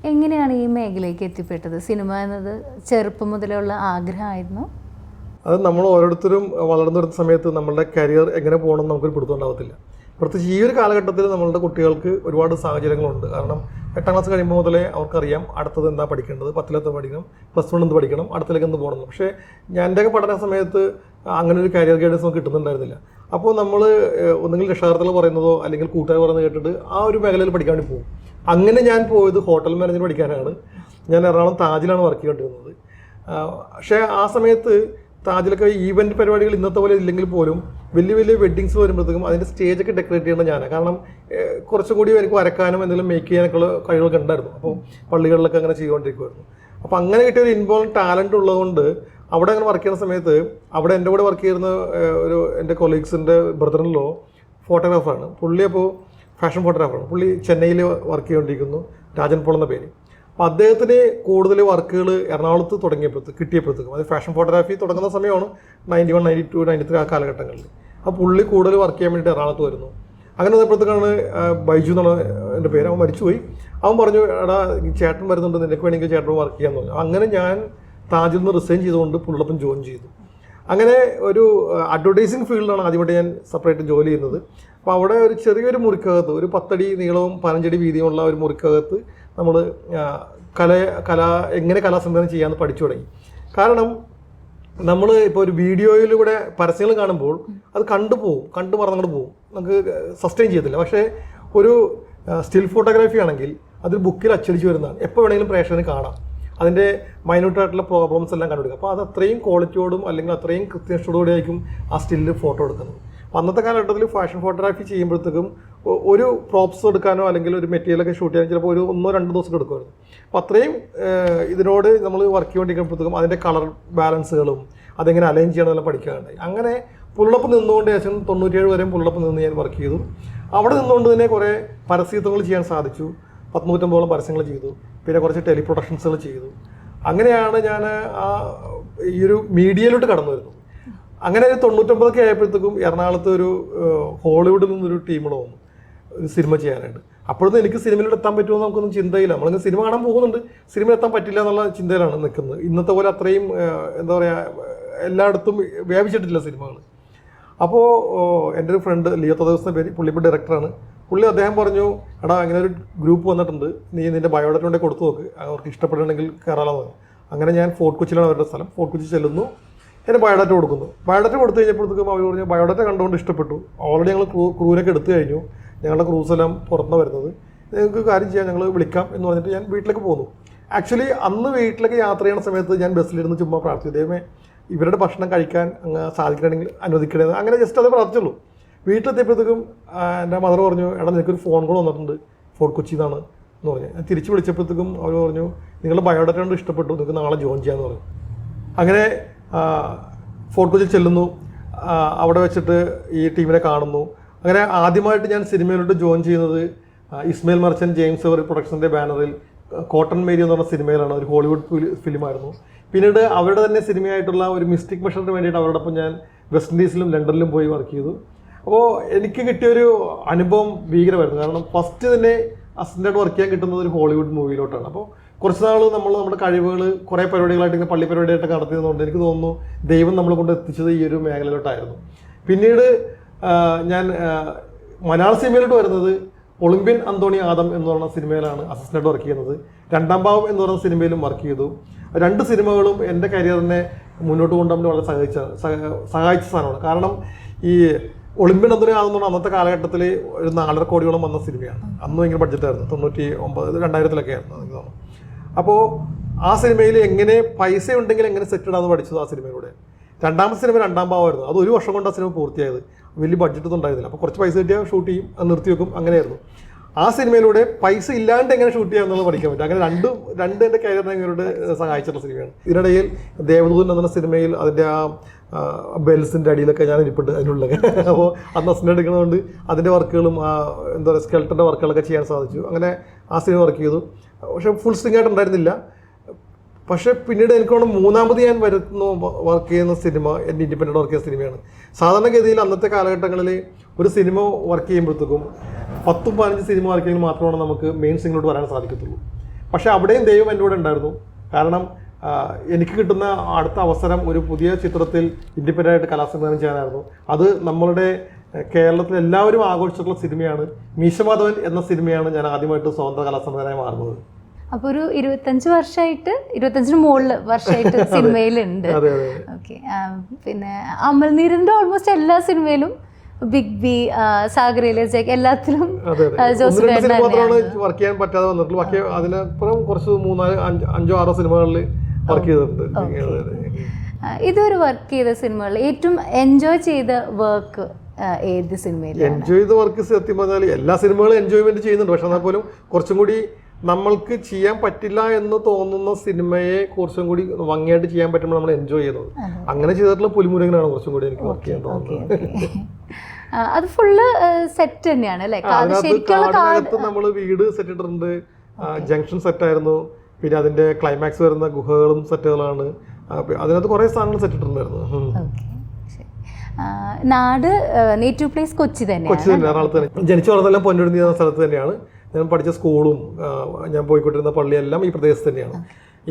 എങ്ങനെയാണ് ഈ മേഖലയ്ക്ക് എത്തിപ്പെട്ടത്? സിനിമ എന്നത് ചെറുപ്പം മുതലുള്ള ആഗ്രഹമായിരുന്നു? അത് നമ്മൾ ഓരോരുത്തരും വളർന്നു വരുന്ന സമയത്ത് നമ്മളുടെ കരിയർ എങ്ങനെ പോകണമെന്ന് നമുക്കൊരു പിടുത്തം ഉണ്ടാകത്തില്ല. പ്രത്യേകിച്ച് ഈ ഒരു കാലഘട്ടത്തിൽ നമ്മളുടെ കുട്ടികൾക്ക് ഒരുപാട് സാഹചര്യങ്ങളുണ്ട്. കാരണം 8ാം ക്ലാസ് കഴിയുമ്പോൾ മുതലേ അവർക്കറിയാം അടുത്തത് എന്താ പഠിക്കേണ്ടത്, 10ലെന്ത് പഠിക്കണം, +1 എന്ത് പഠിക്കണം, അടുത്തലേക്ക് എന്ത് പോകണം. പക്ഷേ എൻ്റെയൊക്കെ പഠന സമയത്ത് അങ്ങനെ ഒരു കരിയർ ഗൈഡൻസ് നമുക്ക് കിട്ടുന്നുണ്ടായിരുന്നില്ല. അപ്പോൾ നമ്മൾ ഒന്നുകിൽ രക്ഷകർത്താക്കൾ പറയുന്നതോ അല്ലെങ്കിൽ കൂട്ടുകാർ പറയുന്നത് കേട്ടിട്ട് ആ ഒരു മേഖലയിൽ പഠിക്കാൻ വേണ്ടി പോകും. അങ്ങനെ ഞാൻ പോയത് ഹോട്ടൽ മാനേജ്മെൻറ്റ് പഠിക്കാനാണ്. ഞാൻ എറണാകുളം താജിലാണ് വർക്ക് ചെയ്തുകൊണ്ടിരുന്നത്. പക്ഷേ ആ സമയത്ത് താജിലൊക്കെ ഈവൻറ്റ് പരിപാടികൾ ഇന്നത്തെ പോലെ ഇല്ലെങ്കിൽ പോലും വലിയ വലിയ വെഡ്ഡിങ്സ് വരുമ്പോഴത്തേക്കും അതിൻ്റെ സ്റ്റേജൊക്കെ ഡെക്കറേറ്റ് ചെയ്യേണ്ടത് ഞാനാണ്. കാരണം കുറച്ചും കൂടി എനിക്ക് വരക്കാനും എന്തെങ്കിലും മേക്ക് ചെയ്യാനൊക്കെ ഉള്ള കഴിവുകളൊക്കെ ഉണ്ടായിരുന്നു. അപ്പോൾ പള്ളികളിലൊക്കെ അങ്ങനെ ചെയ്തുകൊണ്ടിരിക്കുമായിരുന്നു. അപ്പോൾ അങ്ങനെ കിട്ടിയ ഒരു ഇൻവോൾവ് ടാലൻറ്റ് ഉള്ളതുകൊണ്ട് അവിടെ അങ്ങനെ വർക്ക് ചെയ്യുന്ന സമയത്ത് അവിടെ എൻ്റെ കൂടെ വർക്ക് ചെയ്യുന്ന എൻ്റെ കൊളീഗ്സിൻ്റെ ബ്രദറിലോ ഫോട്ടോഗ്രാഫറാണ്. പുള്ളി അപ്പോൾ ഫാഷൻ ഫോട്ടോഗ്രാഫറാണ്. പുള്ളി ചെന്നൈയിൽ വർക്ക് ചെയ്തുകൊണ്ടിരിക്കുന്നു, രാജൻ പോൾ എന്ന പേര്. അപ്പോൾ അദ്ദേഹത്തിന് കൂടുതൽ വർക്കുകൾ എറണാകുളത്ത് കിട്ടിയപ്പോഴത്തേക്കും, അത് ഫാഷൻ ഫോട്ടോഗ്രാഫി തുടങ്ങുന്ന സമയമാണ് 91, 92, 93 ആ കാലഘട്ടങ്ങളിൽ. അപ്പോൾ പുള്ളി കൂടുതൽ വർക്ക് ചെയ്യാൻ വേണ്ടിയിട്ട് എറണാകുളത്ത് വരുന്നു. അങ്ങനെ വന്നപ്പോഴത്തേക്കാണ് ബൈജു എന്നാണ് എൻ്റെ പേര്. അവൻ മരിച്ചുപോയി. അവൻ പറഞ്ഞു, എടാ ചേട്ടൻ വരുന്നുണ്ട്, നിനക്ക് വേണമെങ്കിൽ ചേട്ടൻ വർക്ക് ചെയ്യാമെന്ന് പറഞ്ഞു. അങ്ങനെ ഞാൻ താജിൽ നിന്ന് റിസൈൻ ചെയ്തുകൊണ്ട് പുള്ളിയോടൊപ്പം ജോയിൻ ചെയ്തു. അങ്ങനെ ഒരു അഡ്വർടൈസിങ് ഫീൽഡിലാണ് ആദ്യമായിട്ട് ഞാൻ സെപ്പറേറ്റ് ജോലി ചെയ്യുന്നത്. അപ്പോൾ അവിടെ ഒരു ചെറിയൊരു മുറിക്കകത്ത്, ഒരു 10 അടി നീളവും 15 അടി വീതിയുമുള്ള ഒരു മുറിക്കകത്ത് നമ്മൾ എങ്ങനെ കലാസംവിധാനം ചെയ്യാമെന്ന് പഠിച്ചു തുടങ്ങി. കാരണം നമ്മൾ ഇപ്പോൾ ഒരു വീഡിയോയിലൂടെ പരസ്യങ്ങൾ കാണുമ്പോൾ അത് കണ്ടു മറന്നങ്ങോട്ട് പോകും, നമുക്ക് സസ്റ്റെയിൻ ചെയ്യത്തില്ല. പക്ഷേ ഒരു സ്റ്റിൽ ഫോട്ടോഗ്രാഫി ആണെങ്കിൽ അതിൽ ബുക്കിൽ അച്ചടിച്ച് വരുന്നതാണ്, എപ്പോൾ വേണമെങ്കിലും പ്രേക്ഷകന് കാണാം. അതിൻ്റെ മൈന്യൂട്ടായിട്ടുള്ള പ്രോബ്ലംസ് എല്ലാം കണ്ടുപിടിക്കുക. അപ്പോൾ അത് അത്രയും ക്വാളിറ്റിയോടും അല്ലെങ്കിൽ അത്രയും കൃത്യനിഷ്ഠയോടുകൂടി ആയിരിക്കും ആ സ്റ്റില്ല് ഫോട്ടോ എടുക്കുന്നത്. അന്നത്തെ കാലഘട്ടത്തിൽ ഫാഷൻ ഫോട്ടോഗ്രാഫി ചെയ്യുമ്പോഴത്തേക്കും ഒരു പ്രോപ്സ് എടുക്കാനോ അല്ലെങ്കിൽ ഒരു മെറ്റീരിയലൊക്കെ ഷൂട്ട് ചെയ്യാൻ ചിലപ്പോൾ ഒരു 1-2 ദിവസം എടുക്കുമായിരുന്നു. അപ്പോൾ അത്രയും ഇതിനോട് നമ്മൾ വർക്ക് ചെയ്തുകൊണ്ടിരിക്കുമ്പോഴത്തേക്കും അതിൻ്റെ കളർ ബാലൻസുകളും അതെങ്ങനെ അലൈൻ ചെയ്യണമെന്നെല്ലാം പഠിക്കാനുണ്ടായി. അങ്ങനെ പുള്ളപ്പ് നിന്നുകൊണ്ട് ഏകദേശം 97 വരെയും പുള്ളപ്പ് നിന്ന് ഞാൻ വർക്ക് ചെയ്തു. അവിടെ നിന്നുകൊണ്ട് തന്നെ കുറേ പരസ്യങ്ങൾ ചെയ്യാൻ സാധിച്ചു. 150 പരസ്യങ്ങൾ ചെയ്തു. പിന്നെ കുറച്ച് ടെലിപ്രൊഡക്ഷൻസുകൾ ചെയ്തു. അങ്ങനെയാണ് ഞാൻ ഈ ഒരു മീഡിയയിലോട്ട് കടന്നു വരുന്നത്. അങ്ങനെ ഒരു 99 ആയപ്പോഴത്തേക്കും എറണാകുളത്ത് ഒരു ഹോളിവുഡിൽ നിന്നൊരു ടീമുകൾ വന്നു ഒരു സിനിമ ചെയ്യാനായിട്ട്. അപ്പോഴൊന്നും എനിക്ക് സിനിമയിലോട്ട് എത്താൻ പറ്റുമെന്ന് നമുക്കൊന്നും ചിന്തയില്ല. നമ്മളിങ്ങനെ സിനിമ കാണാൻ പോകുന്നുണ്ട്, സിനിമയിൽ എത്താൻ പറ്റില്ല എന്നുള്ള ചിന്തയിലാണ് നിൽക്കുന്നത്. ഇന്നത്തെ പോലെ അത്രയും എന്താ പറയുക, എല്ലായിടത്തും വ്യാപിച്ചിട്ടില്ല സിനിമകൾ. അപ്പോൾ എൻ്റെ ഒരു ഫ്രണ്ട് ലിയോ തദേവസിൻ്റെ പേര്, പുള്ളി ഇപ്പോൾ ഡയറക്ടറാണ്. അദ്ദേഹം പറഞ്ഞു, എടാ അങ്ങനെ ഒരു ഗ്രൂപ്പ് വന്നിട്ടുണ്ട്, നീ നിൻ്റെ ബയോഡാറ്റ കൊണ്ടേ കൊടുത്തു നോക്ക്, അവർക്ക് ഇഷ്ടപ്പെടണമെങ്കിൽ കയറാമെന്ന് പറഞ്ഞു. അങ്ങനെ ഞാൻ ഫോർട്ട് കൊച്ചിയിലാണ് അവരുടെ സ്ഥലം. ഫോർട്ട് കൊച്ചി ചെല്ലുന്നു, എൻ്റെ ബയോഡാറ്റ കൊടുക്കുന്നു. ബയോഡാറ്റ കൊടുത്തു കഴിഞ്ഞപ്പോഴത്തേക്കും അവർ പറഞ്ഞു, ബയോഡാറ്റ കണ്ടുകൊണ്ട് ഇഷ്ടപ്പെട്ടു, ഓൾറെഡി ഞങ്ങൾ ക്രൂവിനൊക്കെ എടുത്തു കഴിഞ്ഞു, ഞങ്ങളുടെ ക്രൂസെല്ലാം പുറത്തുനിന്ന് വരുന്നത്, നിങ്ങൾക്ക് കാര്യം ചെയ്യാം, ഞങ്ങൾ വിളിക്കാം എന്ന് പറഞ്ഞിട്ട് ഞാൻ വീട്ടിലേക്ക് പോന്നു. ആക്ച്വലി അന്ന് വീട്ടിലേക്ക് യാത്ര ചെയ്യുന്ന സമയത്ത് ഞാൻ ബസ്സിലിരുന്ന് ചുമ്മാ പ്രാർത്ഥിച്ചു, ദൈവമേ ഇവരുടെ ഭക്ഷണം കഴിക്കാൻ അങ്ങ് സാധിക്കണമെങ്കിൽ അനുവദിക്കണേന്ന്. അങ്ങനെ ജസ്റ്റ് അതേ പ്രാർത്ഥിച്ചുള്ളൂ. വീട്ടിലെത്തിയപ്പോഴത്തേക്കും എൻ്റെ മദർ പറഞ്ഞു, എടാ നിനക്കൊരു ഫോൺ കോൾ വന്നിട്ടുണ്ട്, ഫോർട്ട് കൊച്ചിയിൽ നിന്നാണ് എന്ന് പറഞ്ഞു. ഞാൻ തിരിച്ച് വിളിച്ചപ്പോഴത്തേക്കും അവർ പറഞ്ഞു, നിങ്ങളുടെ ബയോഡാറ്റ കൊണ്ട് ഇഷ്ടപ്പെട്ടു, നിങ്ങൾക്ക് നാളെ ജോയിൻ ചെയ്യാമെന്ന് പറഞ്ഞു. അങ്ങനെ ഫോർട്ട് കൊച്ചി ചെല്ലുന്നു. അവിടെ വെച്ചിട്ട് ഈ ടീമിനെ കാണുന്നു. അങ്ങനെ ആദ്യമായിട്ട് ഞാൻ സിനിമയിലോട്ട് ജോയിൻ ചെയ്യുന്നത് ഇസ്മയിൽ മർച്ചൻ്റ് ജെയിംസ് എവറി പ്രൊഡക്ഷൻ്റെ ബാനറിൽ കോട്ടൺ മേരി എന്ന് പറഞ്ഞ സിനിമയിലാണ്. ഒരു ഹോളിവുഡ് ഫിലിമായിരുന്നു. പിന്നീട് അവരുടെ തന്നെ സിനിമയായിട്ടുള്ള ഒരു മിസ്റ്റിക് മെഷറിന് വേണ്ടിയിട്ട് അവരോടൊപ്പം ഞാൻ വെസ്റ്റ് ഇൻഡീസിലും ലണ്ടനിലും പോയി വർക്ക് ചെയ്തു. അപ്പോൾ എനിക്ക് കിട്ടിയൊരു അനുഭവം ഭീകരമായിരുന്നു. കാരണം ഫസ്റ്റ് തന്നെ അസിസ്റ്റൻ്റായിട്ട് വർക്ക് ചെയ്യാൻ കിട്ടുന്നത് ഒരു ഹോളിവുഡ് മൂവിയിലോട്ടാണ്. അപ്പോൾ കുറച്ച് നാൾ നമ്മുടെ കഴിവുകൾ കുറേ പരിപാടികളായിട്ട് ഇങ്ങനെ പള്ളി പരിപാടിയായിട്ടൊക്കെ നടത്തിയതുകൊണ്ട് എനിക്ക് തോന്നുന്നു ദൈവം നമ്മളെ കൊണ്ട് എത്തിച്ചത് ഈ ഒരു മേഖലയിലോട്ടായിരുന്നു. പിന്നീട് ഞാൻ മലയാള സിനിമയിലോട്ട് വരുന്നത് ഒളിമ്പ്യൻ അന്തോണി ആദം എന്ന് പറയുന്ന സിനിമയിലാണ് അസിസ്റ്റൻ്റായിട്ട് വർക്ക് ചെയ്യുന്നത്. രണ്ടാം ഭാവം എന്ന് പറയുന്ന സിനിമയിലും വർക്ക് ചെയ്തു. 2 സിനിമകളും എൻ്റെ കരിയറിനെ മുന്നോട്ട് കൊണ്ടുപോകാൻ വളരെ സഹായിച്ച സാധനമാണ്. കാരണം ഈ ഒളിമ്പ്യൻ അന്തോണി ആദം എന്ന് പറഞ്ഞാൽ അന്നത്തെ കാലഘട്ടത്തിൽ ഒരു 4.5 കോടിയോളം വന്ന സിനിമയാണ്. അന്ന് ഭയങ്കര ബഡ്ജറ്റായിരുന്നു. 99, 2000 ആയിരുന്നു എനിക്ക് തോന്നുന്നു. അപ്പോൾ ആ സിനിമയിൽ എങ്ങനെ പൈസ ഉണ്ടെങ്കിൽ എങ്ങനെ സെറ്റ് ഇടാമെന്ന് പഠിച്ചത് ആ സിനിമയിലൂടെ. രണ്ടാമത്തെ സിനിമ രണ്ടാം ഭാവമായിരുന്നു. അത് 1 വർഷം കൊണ്ട് ആ സിനിമ പൂർത്തിയായത്. വലിയ ബഡ്ജറ്റൊന്നും ഉണ്ടായിരുന്നില്ല. അപ്പോൾ കുറച്ച് പൈസ കിട്ടിയാൽ ഷൂട്ട് ചെയ്യും, അത് നിർത്തി വെക്കും, അങ്ങനെയായിരുന്നു. ആ സിനിമയിലൂടെ പൈസ ഇല്ലാണ്ട് എങ്ങനെ ഷൂട്ട് ചെയ്യാം എന്നുള്ളത് പഠിക്കാൻ പറ്റും. അങ്ങനെ രണ്ട് എൻ്റെ കരിയറിനെ ഇവരോട് സഹായിച്ചിട്ടുള്ള സിനിമയാണ്. ഇതിനിടയിൽ ദേവദൂതൻ എന്ന സിനിമയിൽ അതിൻ്റെ ആ ബെൽസിൻ്റെ അടിയിലൊക്കെ ഞാൻ ഇരിപ്പുണ്ട് അതിനുള്ളിലൊക്കെ. അപ്പോൾ അന്ന് അസിസ്റ്റൻ്റ് എടുക്കുന്നതുകൊണ്ട് അതിൻ്റെ വർക്കുകളും എന്താ പറയുക സ്കെൽട്ടൻ്റെ വർക്കുകളൊക്കെ ചെയ്യാൻ സാധിച്ചു. അങ്ങനെ ആ സിനിമ വർക്ക് ചെയ്തു. പക്ഷേ ഫുൾ സ്ട്രിങ് ആയിട്ടുണ്ടായിരുന്നില്ല. പക്ഷേ പിന്നീട് എനിക്ക് തോന്നുന്നു 3ാമത് ഞാൻ വർക്ക് ചെയ്യുന്ന സിനിമ എൻ്റെ ഇൻഡിപെൻഡൻ്റ് വർക്ക് ചെയ്യുന്ന സിനിമയാണ്. സാധാരണഗതിയിൽ അന്നത്തെ കാലഘട്ടങ്ങളിൽ ഒരു സിനിമ വർക്ക് ചെയ്യുമ്പോഴത്തേക്കും 10-15 സിനിമ വർക്ക് ചെയ്യുമ്പോൾ മാത്രമാണ് നമുക്ക് മെയിൻ സ്ട്രീമിലോട്ട് വരാൻ സാധിക്കത്തുള്ളൂ. പക്ഷെ അവിടെയും ദൈവം എൻ്റെ കൂടെ ഉണ്ടായിരുന്നു. കാരണം എനിക്ക് കിട്ടുന്ന അടുത്ത അവസരം ഒരു പുതിയ ചിത്രത്തിൽ ഇൻഡിപെൻഡൻ്റ് ആയിട്ട് കലാസംവിധാനം ചെയ്യാനായിരുന്നു. അത് നമ്മളുടെ കേരളത്തിൽ എല്ലാവരും ആഘോഷിച്ചിട്ടുള്ള സിനിമയാണ് മീശമാധവൻ എന്ന സിനിമയാണ് ഞാൻ ആദ്യമായിട്ട് സ്വതന്ത്ര കലാസംവിധാനമായി മാറുന്നത്. അപ്പോൾ ഒരു 25 വർഷമായിട്ട് 25 മുകളിൽ വർഷമായിട്ട് സിനിമയിലുണ്ട്. ഓക്കെ. പിന്നെ അമൽനീരൻ്റെ ഓൾമോസ്റ്റ് എല്ലാ സിനിമയിലും ബിഗ് ബി, സാഗരയിലെ ജാക്ക് എല്ലാത്തിലും വർക്ക് ചെയ്യാൻ പറ്റാതെ വന്നിട്ടുള്ളൂ. ബാക്കി അതിനപ്പുറം കുറച്ച് 3-5-6 സിനിമകളിൽ വർക്ക് ചെയ്തിട്ടുണ്ട്. ഇതുവരെ വർക്ക് ചെയ്ത സിനിമകളിൽ ഏറ്റവും എൻജോയ് ചെയ്ത വർക്ക് ഏത് സിനിമയിൽ? എൻജോയ് ചെയ്ത വർക്ക് സത്യം പറഞ്ഞാൽ എല്ലാ സിനിമകളും എൻജോയ്മെന്റ് ചെയ്യുന്നുണ്ട്. പക്ഷെ എന്നാൽ പോലും കുറച്ചും കൂടി നമ്മൾക്ക് ചെയ്യാൻ പറ്റില്ല എന്ന് തോന്നുന്ന സിനിമയെ കുറച്ചും കൂടി ഭംഗിയായിട്ട് ചെയ്യാൻ പറ്റുമ്പോൾ നമ്മൾ എൻജോയ് ചെയ്യുന്നത്. അങ്ങനെ ചെയ്തിട്ടുള്ള പുലിമുരുകനാണ് കുറച്ചും കൂടി എനിക്ക് വർക്ക് ചെയ്യാൻ തോന്നുന്നത്. അത് ഫുള്ള് സെറ്റ് തന്നെയാണ് അല്ലേ? കാടിനകത്ത് നമ്മൾ വീട് സെറ്റ് ഇട്ടിട്ടുണ്ട്, ജംഗ്ഷൻ സെറ്റ് ആയിരുന്നു, പിന്നെ അതിന്റെ ക്ലൈമാക്സ് വരുന്ന ഗുഹകളും സെറ്റുകളാണ്. അതിനകത്ത് കുറെ സാധനങ്ങൾ സെറ്റ് ഇട്ടിട്ടുണ്ടായിരുന്നു. നാട് നേറ്റീവ് പ്ലേസ് കൊച്ചി തന്നെ. എറണാകുളത്ത് തന്നെ. ജനിച്ചു വളർന്നെല്ലാം പൊന്നുരുന്നി എന്ന സ്ഥലത്ത് തന്നെയാണ്. ഞാൻ പഠിച്ച സ്കൂളും ഞാൻ പോയിക്കൊണ്ടിരുന്ന പള്ളിയെല്ലാം ഈ പ്രദേശത്ത് തന്നെയാണ്.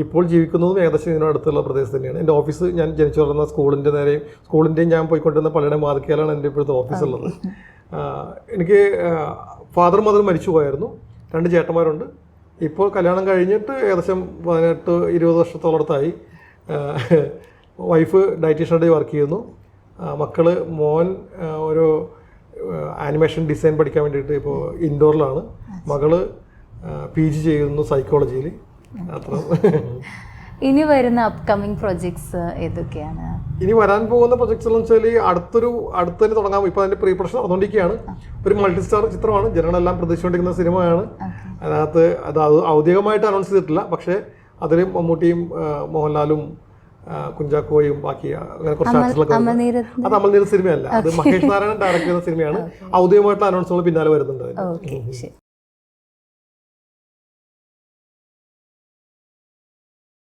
ഇപ്പോൾ ജീവിക്കുന്നതും ഏകദേശം ഇതിനടുത്തുള്ള പ്രദേശത്ത് തന്നെയാണ്. എൻ്റെ ഓഫീസ് ഞാൻ ജനിച്ചു വളർന്ന സ്കൂളിൻ്റെയും ഞാൻ പോയിക്കൊണ്ടിരുന്ന പള്ളിയുടെ മാതൃക്കയിലാണ് എൻ്റെ ഇപ്പോഴത്തെ ഓഫീസുള്ളത്. എനിക്ക് ഫാദർ മദർ മരിച്ചു പോയായിരുന്നു. 2 ചേട്ടന്മാരുണ്ട്. ഇപ്പോൾ കല്യാണം കഴിഞ്ഞിട്ട് ഏകദേശം 18-20 വർഷത്തോളത്തായി. വൈഫ് ഡയറ്റീഷ്യനായിട്ട് വർക്ക് ചെയ്യുന്നു. മക്കള് മോൻ ഒരു ആനിമേഷൻ ഡിസൈൻ പഠിക്കാൻ വേണ്ടിയിട്ട് ഇപ്പോൾ ഇൻഡോറിലാണ്. മകള് PG ചെയ്യുന്നു സൈക്കോളജിയിൽ. അത്ര. ഇനി വരുന്ന അപ്കമിങ് പ്രൊജക്ട്സ് ഏതൊക്കെയാണ്? ഇനി വരാൻ പോകുന്ന പ്രൊജക്ട്സ് എന്ന് വെച്ചാൽ അടുത്തന്നെ തുടങ്ങാം. ഇപ്പോൾ അതിന്റെ പ്രീ പ്രൊഡക്ഷൻ നടന്നുകൊണ്ടിരിക്കുകയാണ്. ഒരു മൾട്ടി സ്റ്റാർ ചിത്രമാണ്, ജനങ്ങളെല്ലാം പ്രതീക്ഷിച്ചുകൊണ്ടിരിക്കുന്ന സിനിമയാണ്. അതിനകത്ത് അത് ഔദ്യോഗികമായിട്ട് അനൗൺസ് ചെയ്തിട്ടില്ല. പക്ഷേ അതിൽ മമ്മൂട്ടിയും മോഹൻലാലും കുഞ്ചാക്കോയും ബാക്കി അങ്ങനെ കുറച്ച് ആർട്ടിസ്റ്റുകളൊക്കെ. അത് അമൽനീരൻ സിനിമയല്ല, അത് മഹേഷ് നാരായണൻ ഡയറക്ട് ചെയ്യുന്ന സിനിമയാണ്. ഔദ്യോഗികമായിട്ടുള്ള അനൗൺസുകൾ പിന്നാലെ വരുന്നുണ്ട്.